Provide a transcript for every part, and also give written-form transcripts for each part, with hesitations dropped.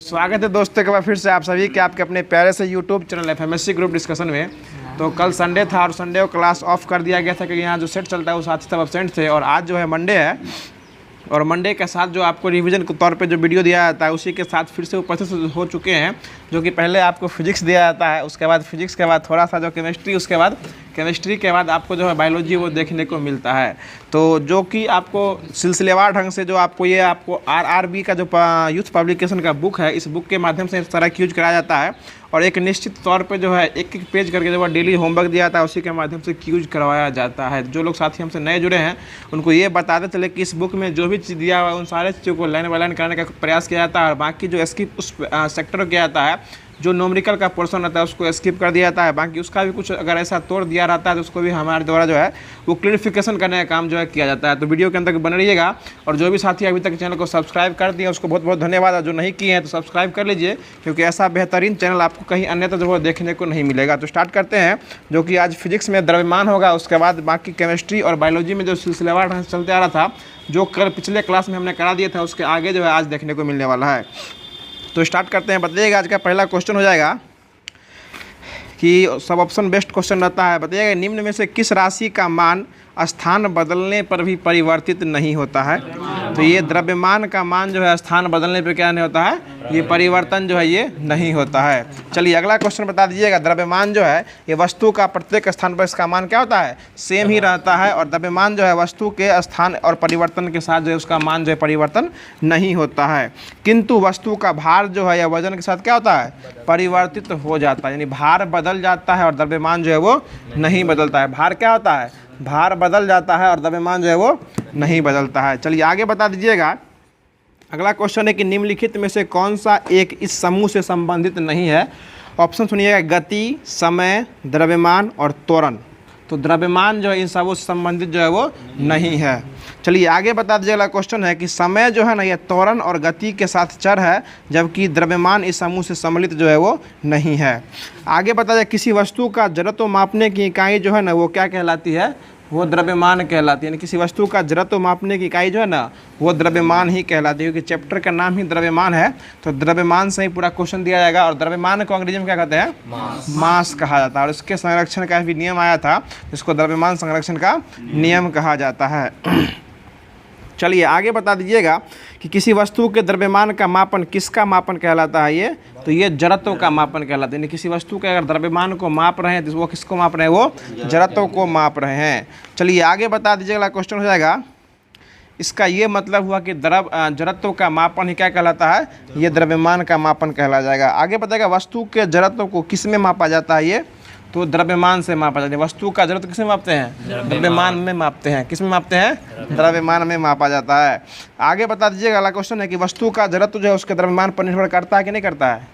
स्वागत है दोस्तों एक बार फिर से आप सभी के आपके अपने प्यारे से यूट्यूब चैनल एफएमएससी ग्रुप डिस्कशन में। तो कल संडे था और संडे को क्लास ऑफ कर दिया गया था क्योंकि यहाँ जो सेट चलता है वो साथी सब एब्सेंट थे। और आज जो है मंडे है और मंडे के साथ जो आपको रिवीजन के तौर पे जो वीडियो दिया जाता है उसी के साथ फिर से उपस्थित हो चुके हैं। जो कि पहले आपको फिजिक्स दिया जाता है, उसके बाद फिजिक्स के बाद थोड़ा सा जो केमिस्ट्री, उसके बाद केमिस्ट्री के बाद आपको जो है बायोलॉजी वो देखने को मिलता है। तो जो कि आपको सिलसिलेवार ढंग से जो आपको ये आपको आरआरबी का जो यूथ पब्लिकेशन का बुक है, इस बुक के माध्यम से इस तरह यूज कराया जाता है। और एक निश्चित तौर पे जो है एक एक पेज करके जो डेली होमवर्क दिया जाता है उसी के माध्यम से क्यूज करवाया जाता है। जो लोग साथी हमसे नए जुड़े हैं उनको ये बताते चले कि इस बुक में जो भी चीज़ दिया हुआ है उन सारे चीज़ों को लाइन बाय लाइन करने का प्रयास किया जाता है। और बाकी जो स्किप उस सेक्टर किया जाता है, जो न्यूमेरिकल का पोर्शन रहता है उसको स्किप कर दिया जाता है। बाकी उसका भी कुछ अगर ऐसा तोड़ दिया रहता है तो उसको भी हमारे द्वारा जो है वो क्लियरिफिकेशन करने का काम जो है किया जाता है। तो वीडियो के अंदर बने रहिएगा। और जो भी साथी अभी तक चैनल को सब्सक्राइब कर दिए उसको बहुत बहुत धन्यवाद। और जो नहीं किए हैं तो सब्सक्राइब कर लीजिए क्योंकि ऐसा बेहतरीन चैनल आपको कहीं अन्यथा जो देखने को नहीं मिलेगा। तो स्टार्ट करते हैं। जो कि आज फिजिक्स में द्रव्यमान होगा, उसके बाद बाकी केमिस्ट्री और बायोलॉजी में जो सिलसिलेवार ढंग से चलते आ रहा था, जो कल पिछले क्लास में हमने करा दिया था, उसके आगे जो है आज देखने को मिलने वाला है। तो स्टार्ट करते हैं। बताइएगा आज का पहला क्वेश्चन हो जाएगा कि सब ऑप्शन बेस्ड क्वेश्चन रहता है। बताइएगा निम्न में से किस राशि का मान स्थान बदलने पर भी परिवर्तित नहीं होता है। तो ये द्रव्यमान का मान जो है स्थान बदलने पर क्या नहीं होता है, ये परिवर्तन जो है ये नहीं होता है। चलिए अगला क्वेश्चन बता दीजिएगा। द्रव्यमान जो है ये वस्तु का प्रत्येक स्थान पर इसका मान क्या होता है, सेम ही रहता है। और द्रव्यमान जो है वस्तु के स्थान और परिवर्तन के साथ जो है उसका मान जो है परिवर्तन नहीं होता है। किंतु वस्तु का भार जो है या वजन के साथ क्या होता है, परिवर्तित हो जाता है। यानी भार बदल जाता है और द्रव्यमान जो है वो नहीं बदलता है। भार क्या होता है, भार बदल जाता है और द्रव्यमान जो है वो नहीं बदलता है। चलिए आगे बता दीजिएगा। अगला क्वेश्चन है कि निम्नलिखित में से कौन सा एक इस समूह से संबंधित नहीं है। ऑप्शन सुनिएगा, गति, समय, द्रव्यमान और त्वरण। तो द्रव्यमान जो है इन सबों से संबंधित जो है वो नहीं है। चलिए आगे बता दीजिए। अगला क्वेश्चन है कि समय जो है ना ये त्वरण और गति के साथ चर है, जबकि द्रव्यमान इस समूह से सम्मिलित जो है वो नहीं है। आगे बता दीजिए किसी वस्तु का जड़त्व मापने की इकाई जो है ना वो क्या कहलाती है, वो द्रव्यमान कहलाती है। यानी किसी वस्तु का जड़त्व मापने की इकाई जो है ना वो द्रव्यमान ही कहलाती है। क्योंकि चैप्टर का नाम ही द्रव्यमान है तो द्रव्यमान से ही पूरा क्वेश्चन दिया जाएगा। और द्रव्यमान को अंग्रेजी में क्या कहते हैं, मास कहा जाता है। और इसके संरक्षण का भी नियम आया था, जिसको द्रव्यमान संरक्षण का नियम कहा जाता है। चलिए आगे बता दीजिएगा कि किसी वस्तु के द्रव्यमान का मापन किसका मापन कहलाता है। ये तो ये जड़त्व का मापन कहलाता है। यानी किसी वस्तु के अगर द्रव्यमान को माप रहे हैं तो वो किसको माप रहे हैं, वो जड़त्व को माप रहे हैं। चलिए आगे बता दीजिएगा। क्वेश्चन हो जाएगा, इसका ये मतलब हुआ कि जड़त्व का मापन ही क्या कहलाता है, ये द्रव्यमान का मापन कहला जाएगा। आगे बताएगा वस्तु के जड़त्व को किस में मापा जाता है, ये तो द्रव्यमान से मापा जाता है। वस्तु का जड़त्व किस में मापते हैं, द्रव्यमान में मापते हैं। किस में मापते हैं, द्रव्यमान में मापा जाता है। आगे बता दीजिएगा। अगला क्वेश्चन है कि वस्तु का जड़त्व जो है उसके द्रव्यमान पर निर्भर करता है कि नहीं करता है।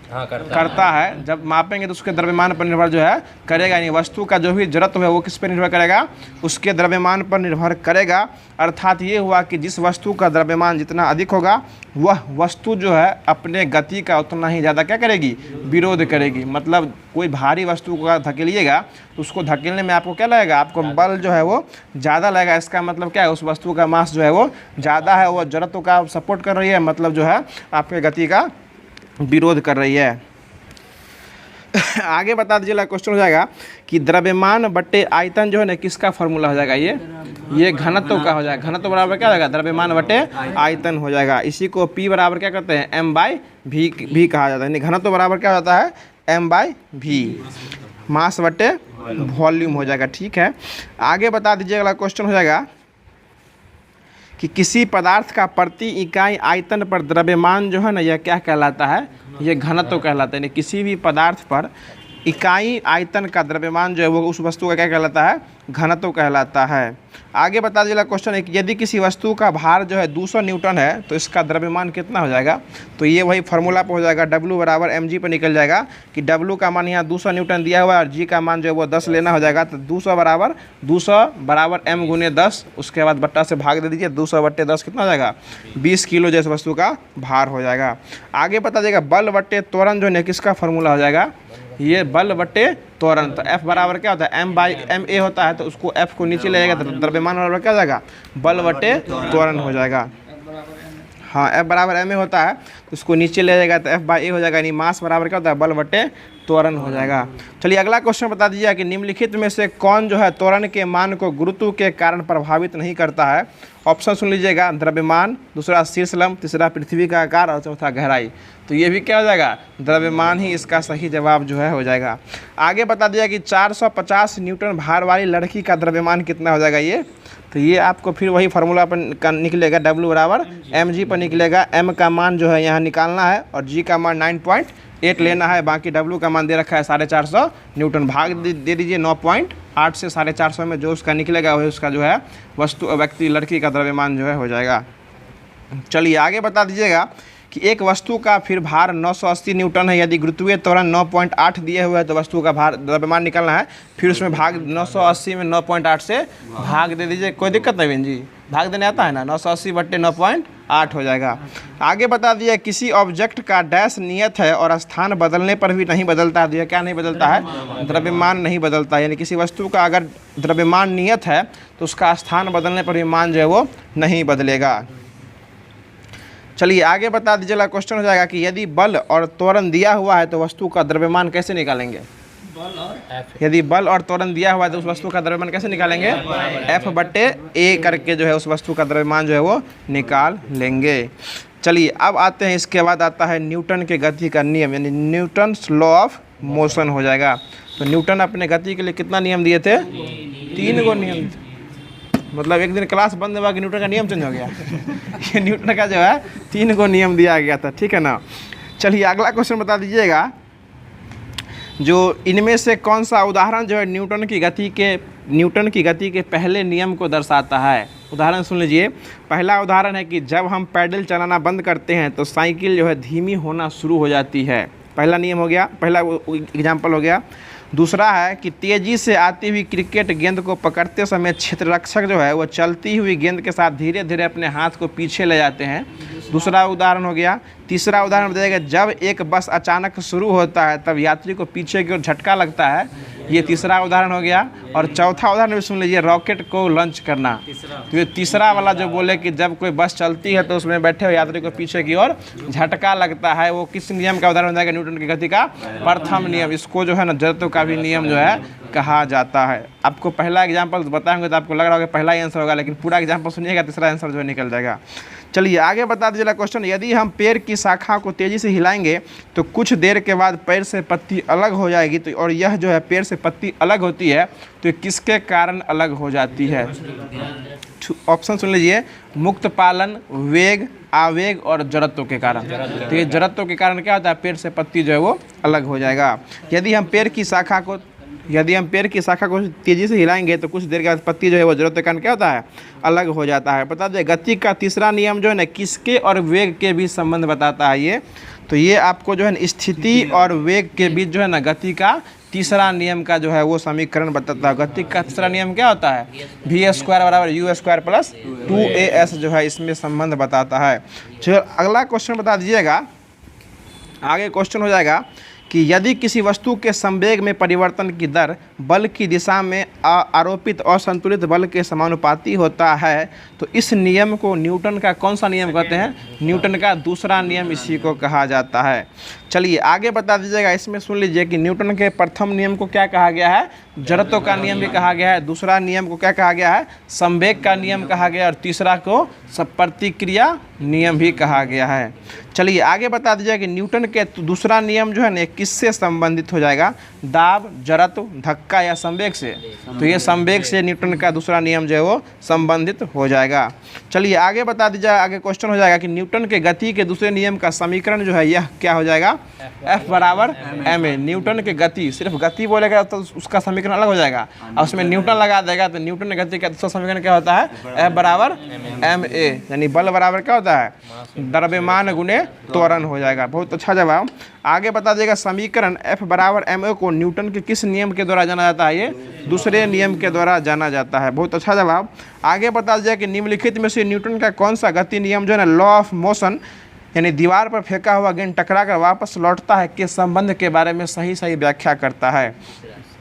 हाँ, करता है। जब मापेंगे तो उसके द्रव्यमान पर निर्भर जो है करेगा। यानी वस्तु का जो भी जड़त्व है वो किस पर निर्भर करेगा, उसके द्रव्यमान पर निर्भर करेगा। अर्थात ये हुआ कि जिस वस्तु का द्रव्यमान जितना अधिक होगा वह वस्तु जो है अपने गति का उतना ही ज़्यादा क्या करेगी, विरोध करेगी। मतलब कोई भारी वस्तु को धकेलिएगा तो उसको धकेलने में आपको क्या लगेगा, आपको बल जो है वो ज़्यादा लगेगा। इसका मतलब क्या है, उस वस्तु का मास जो है वो ज़्यादा है, वो जड़त्व का सपोर्ट कर रही है, मतलब जो है आपके गति का विरोध कर रही है। आगे बता दीजिए। क्वेश्चन हो जाएगा कि द्रव्यमान बट्टे आयतन जो है ना किसका फॉर्मूला हो जाएगा, ये घनत्व का हो जाएगा। घनत्व बराबर क्या हो जाएगा, द्रव्यमान बट्टे आयतन हो जाएगा। इसी को P बराबर क्या करते हैं, m/v भी कहा जाता है। यानी घनत्व बराबर क्या होता है, m/v, मास बट्टे वॉल्यूम हो जाएगा। ठीक है, आगे बता दीजिए। अगला क्वेश्चन हो जाएगा कि किसी पदार्थ का प्रति इकाई आयतन पर द्रव्यमान जो है ना यह क्या कहलाता है, ये घनत्व कहलाता है। यानी किसी भी पदार्थ पर इकाई आयतन का द्रव्यमान जो है वो उस वस्तु का क्या कहलाता है, घनत्व कहलाता है। आगे बता दीजिएगा। क्वेश्चन है कि यदि किसी वस्तु का भार जो है 200 न्यूटन है तो इसका द्रव्यमान कितना हो जाएगा। तो ये वही फार्मूला पर हो जाएगा, W बराबर mg पर निकल जाएगा कि W का मान यहाँ 200 न्यूटन दिया हुआ है और G का मान जो है वो 10 लेना हो जाएगा। तो 200 बराबर m गुने 10, उसके बाद बट्टा से भाग दे दीजिए। 200 बट्टे 10 कितना हो जाएगा, 20 किलो जैसे वस्तु का भार हो जाएगा। आगे बता दीजिएगा बल बट्टे त्वरण जो है किसका फार्मूला हो जाएगा, ये बल बट्टे त्वरण। तो F बराबर क्या होता है, m/ma होता है। तो उसको F को नीचे ले जाएगा तो द्रव्यमान बराबर क्या हो जाएगा, बल बट्टे त्वरण हो जाएगा। हाँ F बराबर ma होता है तो उसको नीचे ले जाएगा तो F/a हो जाएगा, यानी मास बराबर क्या होता है, बल बटे त्वरण हो जाएगा। चलिए अगला क्वेश्चन बता दीजिए कि निम्नलिखित में से कौन जो है त्वरण के मान को गुरुत्व के कारण प्रभावित नहीं करता है। ऑप्शन सुन लीजिएगा, द्रव्यमान, दूसरा शीर्षलम, तीसरा पृथ्वी का आकार और चौथा गहराई। तो ये भी क्या हो जाएगा, द्रव्यमान ही इसका सही जवाब जो है हो जाएगा। आगे बता दिया कि 450 न्यूटन भार वाली लड़की का द्रव्यमान कितना हो जाएगा ये, तो ये आपको फिर वही फार्मूला पर निकलेगा, W बराबर mg पर निकलेगा। m का मान जो है यहाँ निकालना है और g का मान 9.8 लेना है, बाकी W का मान दे रखा है 450 न्यूटन, भाग दे दीजिए 9.8 से 450 में, जो उसका निकलेगा वही उसका जो है वस्तु व्यक्ति लड़की का द्रव्यमान जो है हो जाएगा। चलिए आगे बता दीजिएगा कि एक वस्तु का फिर भार 980 न्यूटन है, यदि गुरुत्वीय त्वरण 9.8 दिए हुए है तो वस्तु का भार द्रव्यमान निकालना है, फिर उसमें भाग 980 में 9.8 से भाग दे दीजिए, कोई दिक्कत नहीं बहन जी, भाग देने आता है ना, 980 बट्टे 9.8 हो जाएगा। आगे बता दिया किसी ऑब्जेक्ट का डैश नियत है और स्थान बदलने पर भी नहीं बदलता है, तो यह क्या नहीं बदलता है, द्रव्यमान नहीं बदलता है, यानी किसी वस्तु का अगर द्रव्यमान नियत है तो उसका स्थान बदलने पर भी मान जो है वो नहीं बदलेगा। चलिए आगे बता दीजिएगा, क्वेश्चन हो जाएगा कि यदि बल और त्वरण दिया हुआ है तो वस्तु का द्रव्यमान कैसे निकालेंगे। यदि बल और त्वरण दिया हुआ है तो उस वस्तु का द्रव्यमान कैसे निकालेंगे, F/a करके जो है उस वस्तु का द्रव्यमान जो है वो निकाल लेंगे। चलिए अब आते हैं, इसके बाद आता है न्यूटन के गति का नियम, यानी न्यूटन्स लॉ ऑफ मोशन हो जाएगा। तो न्यूटन अपने गति के लिए कितना नियम दिए थे, 3 गो नियम, मतलब एक दिन क्लास बंद हुआ कि न्यूटन का नियम चेंज हो गया ये न्यूटन का जो है 3 गो नियम दिया गया था, ठीक है ना। चलिए अगला क्वेश्चन बता दीजिएगा, जो इनमें से कौन सा उदाहरण जो है न्यूटन की गति के पहले नियम को दर्शाता है। उदाहरण सुन लीजिए, पहला उदाहरण है कि जब हम पैडल चलाना बंद करते हैं तो साइकिल जो है धीमी होना शुरू हो जाती है, पहला नियम हो गया, पहला एग्जाम्पल हो गया। दूसरा है कि तेज़ी से आती हुई क्रिकेट गेंद को पकड़ते समय क्षेत्ररक्षक जो है वो चलती हुई गेंद के साथ धीरे धीरे अपने हाथ को पीछे ले जाते हैं, दूसरा उदाहरण हो गया। तीसरा उदाहरण बताइएगा, जब एक बस अचानक शुरू होता है तब यात्री को पीछे की ओर झटका लगता है, ये तीसरा उदाहरण हो गया। और चौथा उदाहरण भी सुन लीजिए, रॉकेट को लॉन्च करना। तो ये तीसरा वाला जो बोले कि जब कोई बस चलती है तो उसमें बैठे हुए यात्री को पीछे की ओर झटका लगता है, वो किस नियम का उदाहरण हो जाएगा, न्यूटन की गति का प्रथम नियम। इसको जो है ना जड़त्व का भी नियम जो है कहा जाता है। आपको पहला एग्जाम्पल बताएंगे तो आपको लग रहा होगा पहला ही आंसर होगा, लेकिन पूरा एग्जाम्पल सुनिएगा, तीसरा आंसर जो है निकल जाएगा। चलिए आगे बता दीजिएगा क्वेश्चन, यदि हम पेड़ की शाखा को तेज़ी से हिलाएंगे तो कुछ देर के बाद पेड़ से पत्ती अलग हो जाएगी, तो और यह जो है पेड़ से पत्ती अलग होती है तो किसके कारण अलग हो जाती है। ऑप्शन सुन लीजिए, मुक्त पालन, वेग, आवेग और जड़त्व के कारण। तो ये जड़त्व के कारण क्या होता है, पेड़ से पत्ती जो है वो अलग हो जाएगा। यदि हम पेड़ की शाखा को तेज़ी से हिलाएंगे तो कुछ देर के बाद पत्ती जो है वो जड़त्व के कारण क्या होता है, अलग हो जाता है। बता दें गति का तीसरा नियम जो है ना किसके और वेग के बीच संबंध बताता है ये, तो ये आपको जो है ना स्थिति और वेग के बीच जो है ना गति का तीसरा नियम का जो है वो समीकरण बताता है। गति का तीसरा नियम क्या होता है, v² बराबर u² प्लस 2as जो है इसमें संबंध बताता है। चलो अगला क्वेश्चन बता दीजिएगा, आगे क्वेश्चन हो जाएगा कि यदि किसी वस्तु के संवेग में परिवर्तन की दर बल की दिशा में आरोपित असंतुलित बल के समानुपाती होता है तो इस नियम को न्यूटन का कौन सा नियम कहते हैं, न्यूटन का दूसरा नियम इसी को कहा जाता है। चलिए आगे बता दीजिएगा, इसमें सुन लीजिए कि न्यूटन के प्रथम नियम को क्या कहा गया है, जड़त्व का नियम भी कहा गया है, दूसरा नियम को क्या कहा गया है, संवेग का नियम कहा गया, और तीसरा को प्रतिक्रिया नियम भी कहा गया है। चलिए आगे बता दीजिए कि न्यूटन के दूसरा नियम जो है ना किससे संबंधित हो जाएगा, दाब, जड़त्व, धक्का या संवेग से। तो ये संवेग से न्यूटन का दूसरा नियम जो है वो संबंधित हो जाएगा। चलिए आगे बता दीजिए, आगे क्वेश्चन हो जाएगा कि न्यूटन के गति के दूसरे नियम का समीकरण जो है यह क्या हो जाएगा, F बराबर ma। न्यूटन के गति, सिर्फ गति बोलेगा तो उसका समीकरण अलग हो जाएगा, और उसमें न्यूटन लगा देगा तो न्यूटन के गति का दूसरा समीकरण क्या होता है, F बराबर ma, यानी बल बराबर क्या होता है, द्रव्यमान गुणे त्वरण हो जाएगा। बहुत अच्छा जवाब। आगे बता देगा समीकरण F बराबर ma को न्यूटन के किस नियम के द्वारा जाना जाता है, ये दूसरे नियम के द्वारा जाना जाता है। बहुत अच्छा जवाब। आगे बता दिया कि निम्नलिखित में से न्यूटन का कौन सा गति नियम जो है ना लॉ ऑफ मोशन, यानी दीवार पर फेंका हुआ गेंद टकरा कर वापस लौटता है के संबंध के बारे में सही व्याख्या करता है।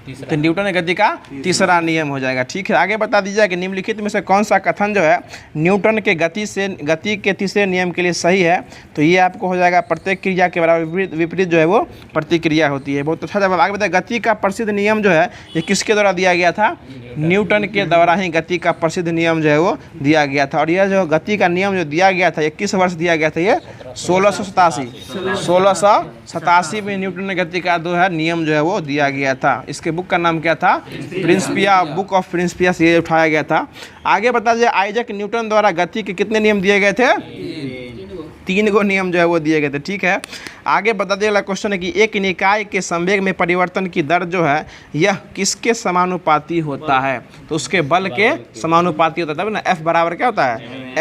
तो न्यूटन की गति का तीसरा नियम हो जाएगा। ठीक है, आगे बता दीजिए कि निम्नलिखित में से कौन सा कथन जो है न्यूटन के गति के तीसरे नियम के लिए सही है। तो ये आपको हो जाएगा प्रत्येक क्रिया के बराबर विपरीत जो है वो प्रतिक्रिया होती है। बहुत अच्छा जवाब। आगे बताए गति का प्रसिद्ध नियम जो है ये किसके द्वारा दिया गया था? न्यूटन के द्वारा ही गति का प्रसिद्ध नियम जो है वो दिया गया था। और यह जो गति का नियम जो दिया गया था ये किस वर्ष दिया गया था? ये 1687 में न्यूटन ने गति का जो है नियम जो है वो दिया गया था। इसके बुक का नाम क्या था? प्रिंसिपिया, बुक ऑफ प्रिंसिपिया से ये उठाया गया था। आगे बता दीजिए आइजैक न्यूटन द्वारा गति के कितने नियम दिए गए थे? 3 गो नियम जो है वो दिए गए थे। ठीक है, आगे बता दिए। अगला क्वेश्चन है कि एक निकाय के संवेग में परिवर्तन की दर जो है यह किसके समानुपाती होता है? तो उसके बल के समानुपाती होता है, तब ना F बराबर क्या होता है?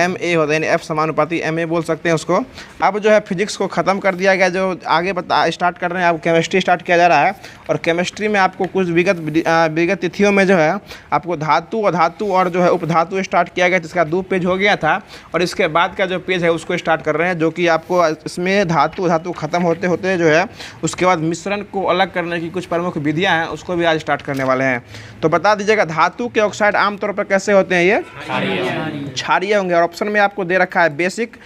ma होता है, यानी F समानुपाती ma बोल सकते हैं उसको। अब जो है फिजिक्स को ख़त्म कर दिया गया, जो आगे स्टार्ट कर रहे हैं। अब केमिस्ट्री स्टार्ट किया जा रहा है और केमिस्ट्री में आपको कुछ विगत तिथियों में जो है आपको धातु, अधातु और जो है उपधातु स्टार्ट किया गया, जिसका 2 पेज हो गया था। और इसके बाद का जो पेज है उसको स्टार्ट कर रहे हैं, जो कि आपको इसमें धातु अधातु खत्म होते होते जो है उसके बाद मिश्रण को अलग करने की कुछ प्रमुख विधियां हैं, उसको भी आज स्टार्ट करने वाले हैं। तो बता दीजिएगा धातु के ऑक्साइड आमतौर पर कैसे होते हैं? ये क्षारीय होंगे। और ऑप्शन में आपको दे रखा है बेसिक,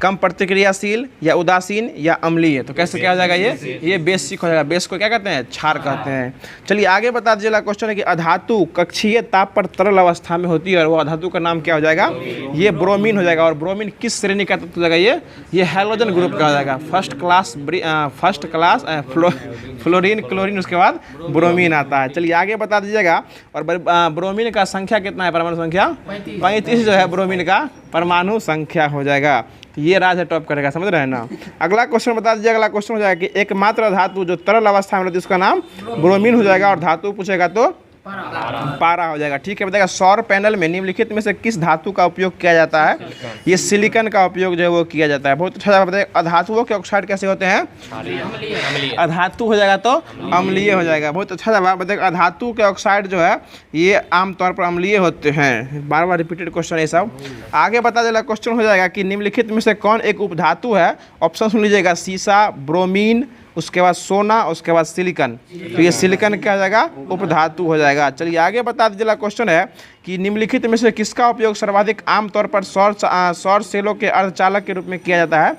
कम प्रतिक्रियाशील या उदासीन या अम्लीय। तो कैसे क्या हो जाएगा? ये बेसिक हो जाएगा। बेस को क्या कहते हैं? क्षार कहते हैं। चलिए आगे बता दीजिएगा। क्वेश्चन है कि अधातु कक्षीय ताप पर तरल अवस्था में होती है और वो अधातु का नाम क्या हो जाएगा? ये ब्रोमीन हो जाएगा। और ब्रोमीन किस श्रेणी का तत्व हो जाएगा? ये हैलोजन ग्रुप का हो जाएगा। फर्स्ट क्लास फ्लोरीन, क्लोरीन, उसके बाद ब्रोमीन आता है। चलिए आगे बता दीजिएगा। और ब्रोमीन का संख्या कितना है? परमाणु संख्या 35 जो है ब्रोमीन का परमाणु संख्या हो जाएगा। ये राज है, टॉप करेगा, समझ रहे हैं ना। अगला क्वेश्चन बता दीजिए। अगला क्वेश्चन हो जाएगा कि एकमात्र धातु जो तरल अवस्था में रहती है उसका नाम ब्रोमीन हो जाएगा। और धातु पूछेगा तो पारा हो जाएगा। ठीक है, बताएगा सौर पैनल में निम्नलिखित में से किस धातु का उपयोग किया जाता है? ये सिलिकॉन का उपयोग जो है वो किया जाता है। बहुत अच्छा जवाब बताइए। अधातुओं के ऑक्साइड कैसे होते हैं? अधातु हो जाएगा तो अम्लीय हो जाएगा। बहुत अच्छा जवाब बताइए। अधातु के ऑक्साइड जो है ये आमतौर पर अम्लीय होते हैं। बार बार रिपीटेड क्वेश्चन है सब। आगे बता देगा क्वेश्चन हो जाएगा कि निम्नलिखित में से कौन एक उपधातु है? ऑप्शन सुन लीजिएगा, सीसा, ब्रोमीन, उसके बाद सोना, उसके बाद सिलिकॉन। तो ये सिलिकॉन क्या हो जाएगा? उपधातु हो जाएगा। चलिए आगे बता दीजिएगा। क्वेश्चन है कि निम्नलिखित में से किसका उपयोग सर्वाधिक आमतौर पर सौर सेलों के अर्धचालक के रूप में किया जाता है?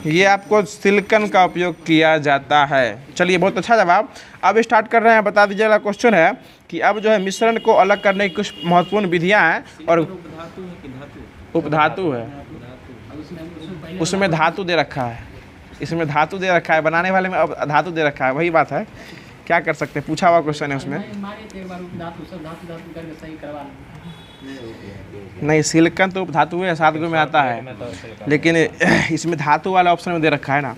ये आपको सिलिकॉन का उपयोग किया जाता है। चलिए बहुत अच्छा जवाब। अब स्टार्ट कर रहे हैं। बता दीजिएगा। क्वेश्चन है कि अब जो है मिश्रण को अलग करने की कुछ महत्वपूर्ण विधियाँ हैं। और उपधातु है, उसमें धातु दे रखा है, इसमें धातु दे रखा है, बनाने वाले में अब धातु दे रखा है। वही बात है, क्या कर सकते हैं? पूछा हुआ क्वेश्चन है उसमें। नहीं, सिलिकॉन तो धातु है, 7 गो में आता है, लेकिन इसमें धातु वाला ऑप्शन में दे रखा है ना।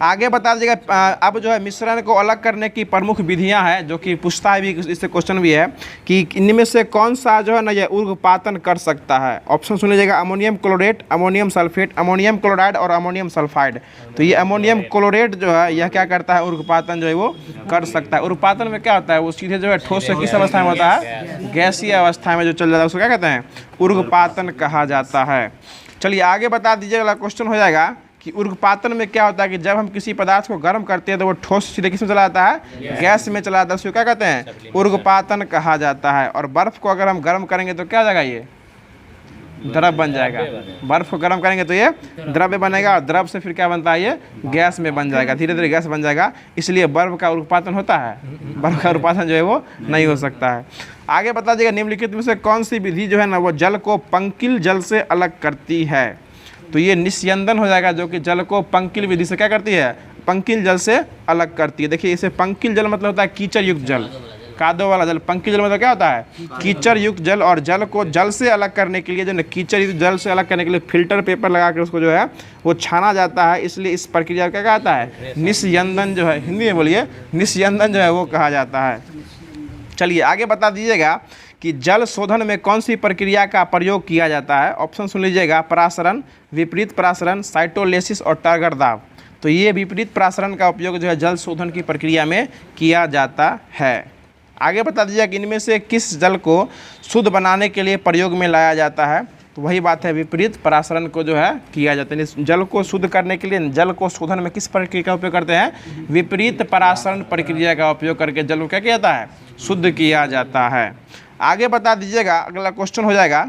आगे बता दीजिएगा। अब जो है मिश्रण को अलग करने की प्रमुख विधियां हैं, जो कि पूछता है भी, इससे क्वेश्चन भी है कि इनमें से कौन सा जो है ना ये ऊर्ध्वपातन कर सकता है? ऑप्शन सुन लीजिएगा, ammonium chlorate, ammonium sulphate, ammonium chloride और अमोनियम सल्फाइड। तो ये अमोनियम क्लोरेट जो है यह क्या करता है? ऊर्ध्वपातन जो है वो कर सकता है। ऊर्ध्वपातन में क्या होता है? वो सीधे जो है ठोस से किस अवस्था में होता है? गैसीय अवस्था में जो चल जाता है उसको क्या कहते हैं? ऊर्ध्वपातन कहा जाता है। चलिए आगे बता दीजिए। अगला क्वेश्चन हो जाएगा कि ऊर्ध्वपातन में क्या होता है कि जब हम किसी पदार्थ को गर्म करते हैं तो वो ठोस सीधे किस में चला जाता है? गैस में चला जाता है। उसको क्या कहते हैं? ऊर्ध्वपातन कहा जाता है। और बर्फ को अगर हम गर्म करेंगे तो क्या हो जाएगा? ये द्रव बन जाएगा। बर्फ को गर्म करेंगे तो ये द्रव्य बनेगा और द्रव से फिर क्या बनता है? ये गैस में बन जाएगा, धीरे धीरे गैस बन जाएगा। इसलिए बर्फ का ऊर्ध्वपातन होता है, बर्फ का ऊर्ध्वपातन जो है वो नहीं हो सकता है। आगे बता दीजिएगा निम्नलिखित में से कौन सी विधि जो है ना वो जल को पंकिल जल से अलग करती है? तो ये निस्यंदन हो जाएगा, जो कि जल को पंकिल विधि से क्या करती है? पंकिल जल से अलग करती है। देखिए इसे पंकिल जल मतलब होता है कीचड़ युक्त जल, कादो वाला जल। पंकिल जल मतलब क्या होता है? कीचड़ युक्त जल। और जल को जल से अलग करने के लिए जो है कीचड़ युक्त जल से अलग करने के लिए फिल्टर पेपर लगा कर उसको जो है वो छाना जाता है। इसलिए इस प्रक्रिया का क्या कहता है? निस्यंदन जो है, हिंदी में बोलिए, निस्यंदन जो है वो कहा जाता है। चलिए आगे बता दीजिएगा कि जल शोधन में कौन सी प्रक्रिया का प्रयोग किया जाता है? ऑप्शन सुन लीजिएगा, परासरण, विपरीत परासरण, साइटोलिसिस और टर्गर दाब। तो ये विपरीत परासरण का उपयोग जो है जल शोधन की प्रक्रिया में किया जाता है। आगे बता दीजिए कि इनमें से किस जल को शुद्ध बनाने के लिए प्रयोग में लाया जाता है? तो वही बात है, विपरीत परासरण को जो है किया जाता है। जल को शुद्ध करने के लिए जल को शोधन में किस प्रक्रिया का उपयोग करते हैं? विपरीत परासरण प्रक्रिया का उपयोग करके जल को क्या किया जाता है? शुद्ध किया जाता है। आगे बता दीजिएगा, अगला क्वेश्चन हो जाएगा,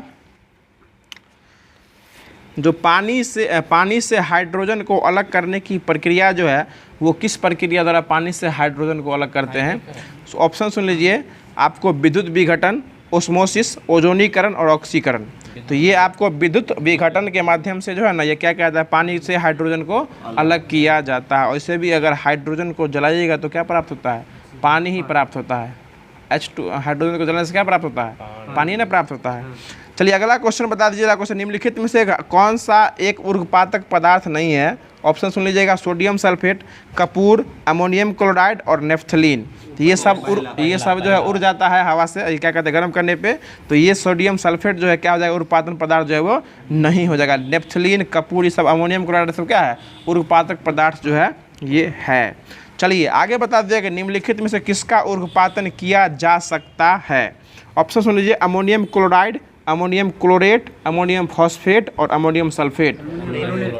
जो पानी से हाइड्रोजन को अलग करने की प्रक्रिया जो है वो किस प्रक्रिया द्वारा पानी से हाइड्रोजन को अलग करते हैं? तो ऑप्शन सुन लीजिए, आपको विद्युत विघटन, ओस्मोसिस, ओजोनीकरण और ऑक्सीकरण। तो ये आपको विद्युत विघटन के माध्यम से जो है ना, ये क्या कहता है, पानी से हाइड्रोजन को अलग किया जाता है। वैसे भी अगर हाइड्रोजन को जलाइएगा तो क्या प्राप्त होता है? पानी ही प्राप्त होता है। H2 हाइड्रोजन को जलाने से क्या प्राप्त होता है? पानी ना प्राप्त होता है। चलिए अगला क्वेश्चन बता दीजिएगा। क्वेश्चन, निम्नलिखित में से कौन सा एक ऊर्ध्वपातक पदार्थ नहीं है? ऑप्शन सुन लीजिएगा, sodium sulphate, Kapoor, ammonium chloride और नेफ्थलीन। तो ये सब जो है उड़ जाता है हवा से, ये क्या कहते हैं, गर्म करने पे। तो ये सोडियम सल्फेट जो है क्या हो जाएगा? ऊर्ध्वपातन पदार्थ जो है वो नहीं हो जाएगा। नेफ्थलीन, कपूर, ये सब, अमोनियम क्लोराइड सब क्या है? ऊर्ध्वपातक पदार्थ जो है ये है। चलिए आगे बता दीजिए कि निम्नलिखित में से किसका ऊर्ध्वपातन किया जा सकता है? ऑप्शन सुन लीजिए, ammonium chloride, ammonium chlorate, ammonium phosphate और अमोनियम सल्फेट।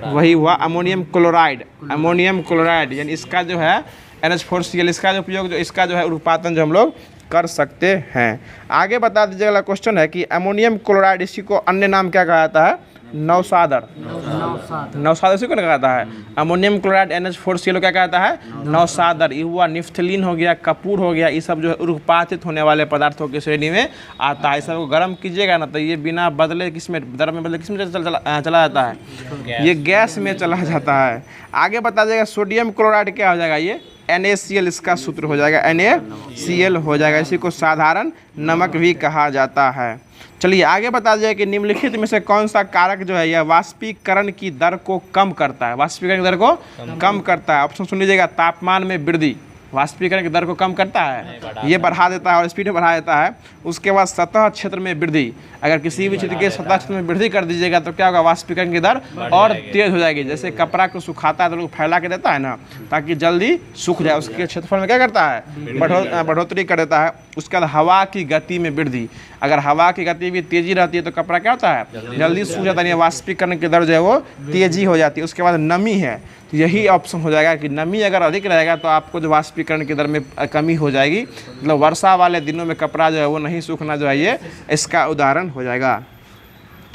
वही हुआ अमोनियम क्लोराइड। अमोनियम क्लोराइड यानी इसका जो है NH4Cl, इसका जो उपयोग, जो इसका जो है ऊर्ध्वपातन जो हम लोग कर सकते हैं। आगे बता दीजिए, अगला क्वेश्चन है कि अमोनियम क्लोराइड, इसी को अन्य नाम क्या कहा जाता है? नौसादर। नौसादर इसी को कहा जाता है। अमोनियम क्लोराइड NH4Cl क्या कहता है? नौसादर। ये हुआ निफ्थलीन हो गया, कपूर हो गया, ये सब जो है ऊर्ध्वपातित होने वाले पदार्थों की श्रेणी में आता है। इस सबको गर्म कीजिएगा ना तो ये बिना बदले किसमें, दर में बदले किसमें चला जाता है? ये गैस में चला जाता है। आगे बता दीजिएगा, सोडियम क्लोराइड क्या हो जाएगा? ये NaCl इसका सूत्र हो जाएगा, NaCl हो जाएगा। इसी को साधारण नमक भी कहा जाता है। चलिए आगे बता दीजिए कि निम्नलिखित में से कौन सा कारक जो है यह वाष्पीकरण की दर को कम करता है? वाष्पीकरण की दर को कम करता है। ऑप्शन सुन लीजिएगा, तापमान में वृद्धि वाष्पीकरण की दर को कम करता है, ये बढ़ा देता है और स्पीड बढ़ा देता है। उसके बाद सतह क्षेत्र में वृद्धि, अगर किसी भी क्षेत्र के सतह क्षेत्र में वृद्धि कर दीजिएगा तो क्या होगा? वाष्पीकरण की दर और तेज हो जाएगी। जैसे कपड़ा को सुखाता है तो लोग फैला के देता है ना, ताकि जल्दी सूख जाए, उसके क्षेत्रफल में क्या करता है? बढ़ोतरी कर देता है। उसके बाद हवा की गति में वृद्धि, अगर हवा की गति भी तेजी रहती है तो कपड़ा क्या होता है? जल्दी सूख जाता है, वाष्पीकरण की दर जो है वो तेजी हो जाती है। उसके बाद नमी है, तो यही ऑप्शन हो जाएगा कि नमी अगर अधिक रहेगा तो आपको जो वाष्पीकरण की दर में कमी हो जाएगी, मतलब वर्षा वाले दिनों में कपड़ा जो है वो नहीं सूखना जो है, ये इसका उदाहरण हो जाएगा।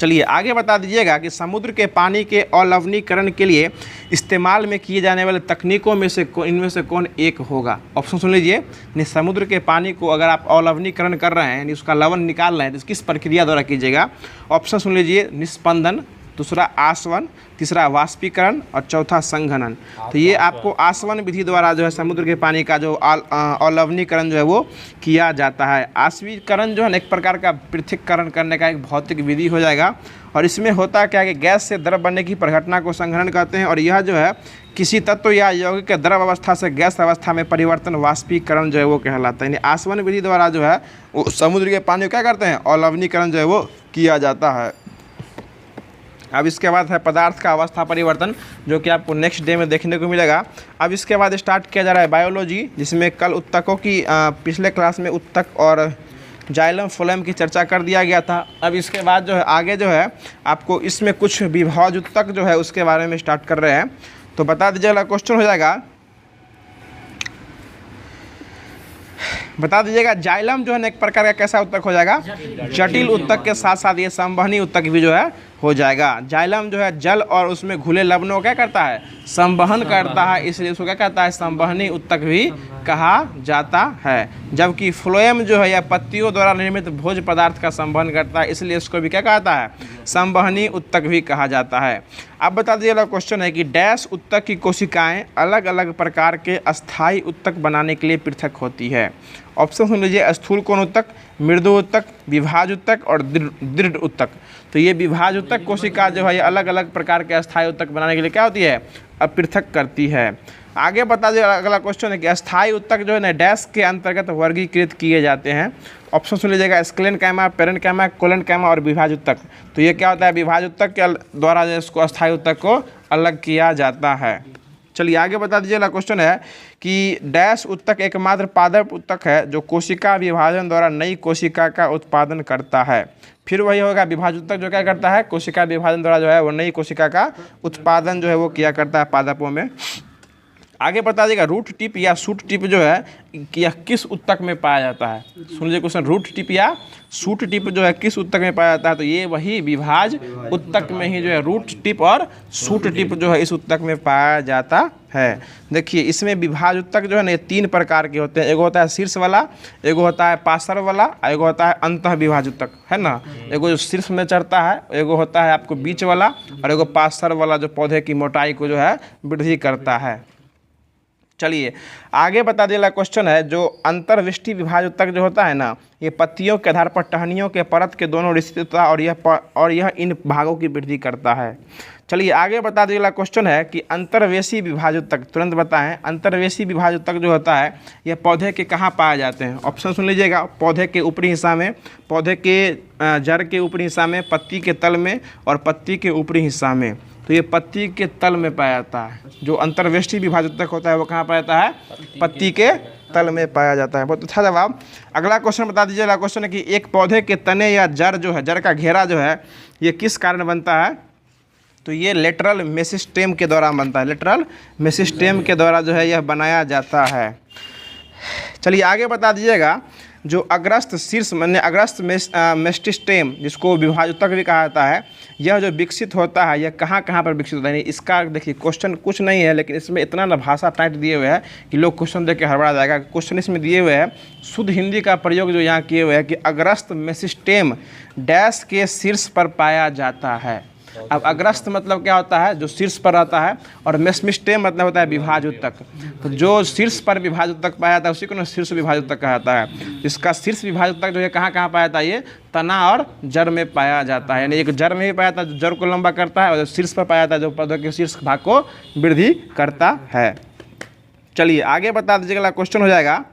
चलिए आगे बता दीजिएगा कि समुद्र के पानी के अलवणीकरण के लिए इस्तेमाल में किए जाने वाले तकनीकों में से इनमें से कौन एक होगा? ऑप्शन सुन लीजिए, समुद्र के पानी को अगर आप अलवणीकरण कर रहे हैं यानी उसका लवण निकाल रहे हैं तो किस प्रक्रिया द्वारा कीजिएगा? ऑप्शन सुन लीजिए, निस्पंदन, दूसरा आसवन, तीसरा वाष्पीकरण और चौथा संघनन। तो ये आपको आसवन विधि द्वारा जो है समुद्र के पानी का जो अलवणीकरण जो है वो किया जाता है। आसवीकरण जो है एक प्रकार का पृथक्करण करने का एक भौतिक विधि हो जाएगा, और इसमें होता क्या है कि गैस से द्रव बनने की प्रघटना को संघनन कहते हैं, और यह जो है किसी तत्व या यौगिक के द्रव अवस्था से गैस अवस्था में परिवर्तन वाष्पीकरण जो है वो कहलाता है। यानी आसवन विधि द्वारा जो है वो समुद्र के पानी को क्या करते हैं? अलवणीकरण जो है वो किया जाता है। अब इसके बाद है पदार्थ का अवस्था परिवर्तन, जो कि आपको नेक्स्ट डे में देखने को मिलेगा। अब इसके बाद स्टार्ट किया जा रहा है बायोलॉजी, जिसमें कल उत्तकों की पिछले क्लास में उत्तक और जाइलम फ्लोएम की चर्चा कर दिया गया था। अब इसके बाद जो है आगे जो है आपको इसमें कुछ विभाज उत्तक जो है उसके बारे में स्टार्ट कर रहे हैं। तो बता दीजिए, अगला क्वेश्चन हो जाएगा, बता दीजिएगा जाइलम जो है एक प्रकार का कैसा उत्तक हो जाएगा? जटिल उत्तक के साथ साथ ये संवहनी उत्तक भी जो है हो जाएगा। जाइलम जो है जल और उसमें घुले लवणों क्या करता है? संवहन करता है, इसलिए उसको क्या कहता है? संवहनी उत्तक भी कहा जाता है। जबकि फ्लोएम जो है यह पत्तियों द्वारा निर्मित भोज्य पदार्थ का संवहन करता है, इसलिए इसको भी क्या कहता है? संवहनी उत्तक भी कहा जाता है। अब बता दीजिए, क्वेश्चन है कि डैश उत्तक की कोशिकाएं अलग अलग प्रकार के अस्थायी उत्तक बनाने के लिए पृथक होती है। ऑप्शन सुन लीजिए, स्थूल कोण उत्तक, मृदु उत्तक, विभाज उत्तक और दृढ़ उत्तक। तो ये विभाज उत्तक कोशिका जो है ये अलग अलग प्रकार के अस्थायी उत्तक बनाने के लिए क्या होती है? पृथक करती है। आगे बता दीजिए, अगला क्वेश्चन है कि अस्थायी उत्तक जो है ना डैश के अंतर्गत वर्गीकृत किए जाते हैं। ऑप्शन सुन लीजिएगा, स्क्लेरेन्काइमा, पेरेन्काइमा, कोलेन्काइमा और विभाज उत्तक। तो ये क्या होता है? विभाज उत्तक के द्वारा जो इसको अस्थायी उत्तक को अलग किया जाता है। चलिए आगे बता दीजिए। अगला क्वेश्चन है कि डैश उत्तक एकमात्र पादप उत्तक है जो कोशिका विभाजन द्वारा नई कोशिका का उत्पादन करता है। फिर वही होगा विभाज उत्तक जो क्या करता है, कोशिका विभाजन द्वारा जो है वो नई कोशिका का उत्पादन जो है वो किया करता है पादपों में। आगे बता दीजिएगा रूट टिप या सूट टिप जो है कि यह किस उत्तक में पाया जाता है। सुन लीजिए क्वेश्चन, रूट टिप या सूट टिप जो है किस उत्तक में पाया जाता है, तो ये वही विभाज उत्तक में ही जो है रूट टिप और सूट टिप जो है इस उत्तक में पाया जाता है। देखिए इसमें विभाज उत्तक जो है ना ये 3 प्रकार के होते हैं। एगो होता है शीर्ष वाला, एगो होता है पार्श्व वाला, एगो होता है अंतः विभाज उत्तक, है ना। एगो जो शीर्ष में चढ़ता है, एगो होता है आपको बीच वाला, और एगो पार्श्व वाला जो पौधे की मोटाई को जो है वृद्धि करता है। चलिए आगे बता दिया क्वेश्चन है जो अंतर्विष्टि विभाज उत्तक जो होता है ना, ये पत्तियों के आधार पर टहनियों के परत के दोनों रिश्तेता और यह इन भागों की वृद्धि करता है। चलिए आगे बता दिया क्वेश्चन है कि अंतर्वेशी विभाज उत्तक, तुरंत बताएं। अंतर्वेशी विभाज उत्तक जो होता है यह पौधे के कहाँ पाए जाते हैं। ऑप्शन सुन लीजिएगा, पौधे के ऊपरी हिस्सा में, पौधे के जड़ के ऊपरी हिस्सा में, पत्ती के तल में और पत्ती के ऊपरी हिस्सा में। तो ये पत्ती के तल में पाया जाता है। जो अंतर्वेष्टि विभाज उत्तक होता है वो कहाँ पाया जाता है, पत्ती के तल में पाया जाता है। बहुत अच्छा जवाब। अगला क्वेश्चन बता दीजिए। अगला क्वेश्चन है कि एक पौधे के तने या जड़ जो है, जड़ का घेरा जो है ये किस कारण बनता है, तो ये लेटरल मेसिस्टेम के द्वारा बनता है। लेटरल मेसिस्टेम के द्वारा जो है यह बनाया जाता है। चलिए आगे बता दीजिएगा जो अग्रस्त शीर्ष माने अग्रस्त मेस्टिस्टेम जिसको विभाज उत्तक भी कहा जाता है, यह जो विकसित होता है यह कहाँ कहाँ पर विकसित होता है। इसका देखिए क्वेश्चन कुछ नहीं है, लेकिन इसमें इतना ना भाषा टाइट दिए हुए हैं कि लोग क्वेश्चन देख के हड़बड़ा जाएगा। क्वेश्चन इसमें दिए हुए हैं, शुद्ध हिंदी का प्रयोग जो यहाँ किए हुए हैं कि अग्रस्त मेसिस्टेम डैश के शीर्ष पर पाया जाता है। अब अग्रस्त मतलब क्या होता है, जो शीर्ष पर रहता है, और मेस्टिस्टेम मतलब होता है विभाज उत्तक। तो जो शीर्ष पर विभाज उत्तक पाया जाता है उसी को ना शीर्ष विभाज उत्तक कहा जाता है। इसका शीर्ष विभाज उत्तक जो है कहाँ कहाँ पाया जाता है, ये तना और जड़ में पाया जाता है। यानी एक जड़ में भी पाया जाता है जो जड़ को लंबा करता है, और जो शीर्ष पर पाया जाता है जो पौधे के शीर्ष भाग को वृद्धि करता है। चलिए आगे बता दीजिएगा। अगला क्वेश्चन हो जाएगा